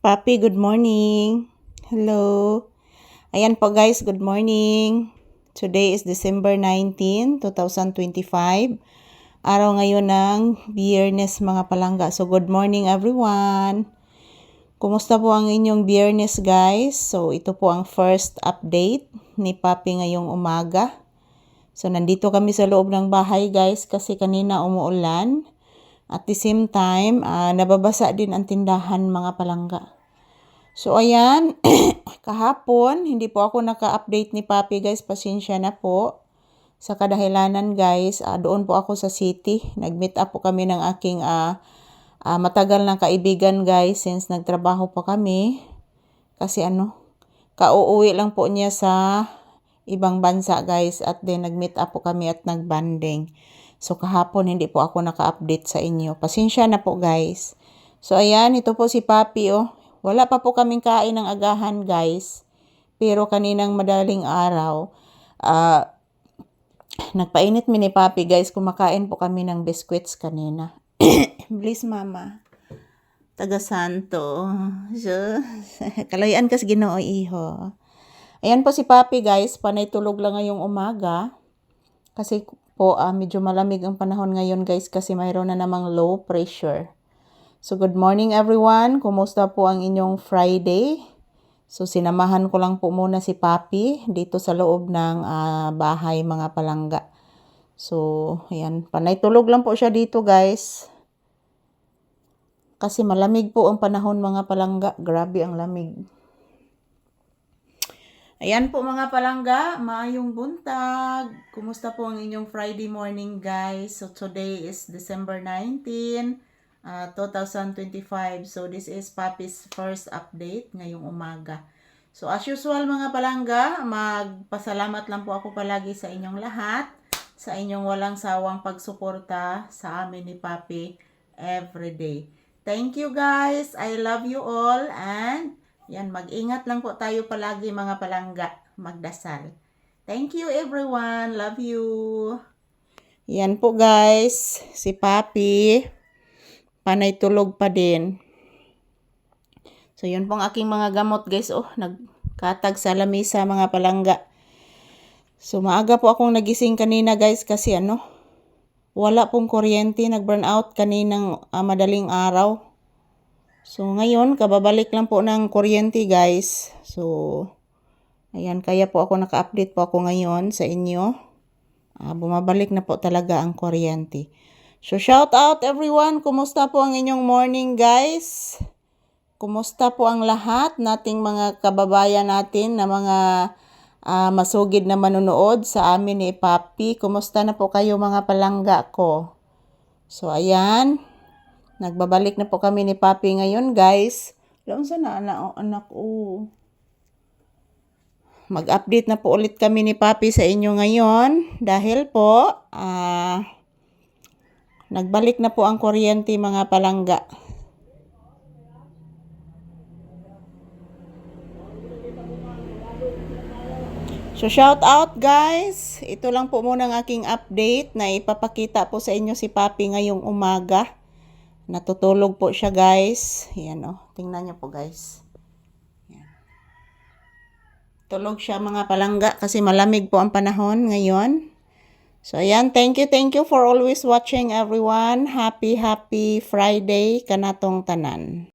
Papi, good morning. Hello. Ayan po guys, good morning. Today is December 19, 2025. Araw ngayon ng Biyernes mga palangga. So good morning everyone. Kumusta po ang inyong Biyernes guys? So ito po ang first update ni Papi ngayong umaga. So nandito kami sa loob ng bahay guys kasi kanina umuulan. At the same time, nababasa din ang tindahan mga palangga. So ayan, kahapon, hindi po ako naka-update ni Papi guys, pasensya na po. Sa kadahilanan guys, doon po ako sa city. Nag-meet up po kami ng aking matagal na kaibigan guys since nagtrabaho po kami. Kasi kauuwi lang po niya sa ibang bansa guys at then nag-meet up po kami at nag-banding. So kahapon hindi po ako naka-update sa inyo. Pasensya na po guys. So ayan, ito po si Papi oh. Wala pa po kaming kain ng agahan guys. Pero kaninang madaling araw, nagpainit mi ni Papi guys. Kumakain po kami ng biscuits kanina. Please mama. Taga Santo. So, kalayan kas Ginoo iho. Ayan po si Papi guys. Panay tulog lang ngayong umaga. Kasi po medyo malamig ang panahon ngayon guys kasi mayroon na namang low pressure. So good morning everyone. Kumusta po ang inyong Friday? So sinamahan ko lang po muna si Papi dito sa loob ng bahay mga palangga. So ayan, panay tulog lang po siya dito guys. Kasi malamig po ang panahon mga palangga. Grabe ang lamig. Ayan po mga palangga, maayong buntag. Kumusta po ang inyong Friday morning guys? So today is December 19, 2025. So this is Papi's first update ngayong umaga. So as usual mga palangga, magpasalamat lang po ako palagi sa inyong lahat. Sa inyong walang sawang pagsuporta sa amin ni Papi everyday. Thank you guys. I love you all and yan, mag-ingat lang po tayo palagi mga palangga, magdasal. Thank you everyone, love you. Yan po guys, si Papi, panay tulog pa din. So yun pong aking mga gamot guys, nagkatag sa lamisa mga palangga. So maaga po akong nagising kanina guys kasi wala pong kuryente, nag-burn out kaninang madaling araw. So, ngayon, kababalik lang po ng kuryente, guys. So, ayan, kaya po ako naka-update po ako ngayon sa inyo. Bumabalik na po talaga ang kuryente. So, shout out everyone. Kumusta po ang inyong morning, guys? Kumusta po ang lahat nating mga kababayan natin na mga masugid na manonood sa amin ni Papi? Kumusta na po kayo mga palangga ko? So, ayan. Nagbabalik na po kami ni Papi ngayon, guys. Alam sana anak Mag-update na po ulit kami ni Papi sa inyo ngayon dahil po nagbalik na po ang kuryente mga palangga. So shout out guys. Ito lang po muna ang aking update na ipapakita po sa inyo si Papi ngayong umaga. Natutulog po siya guys. Yan tingnan niyo po guys. Yan. Tulog siya mga palangga kasi malamig po ang panahon ngayon. So ayan, thank you for always watching everyone. Happy Friday kanatong tanan.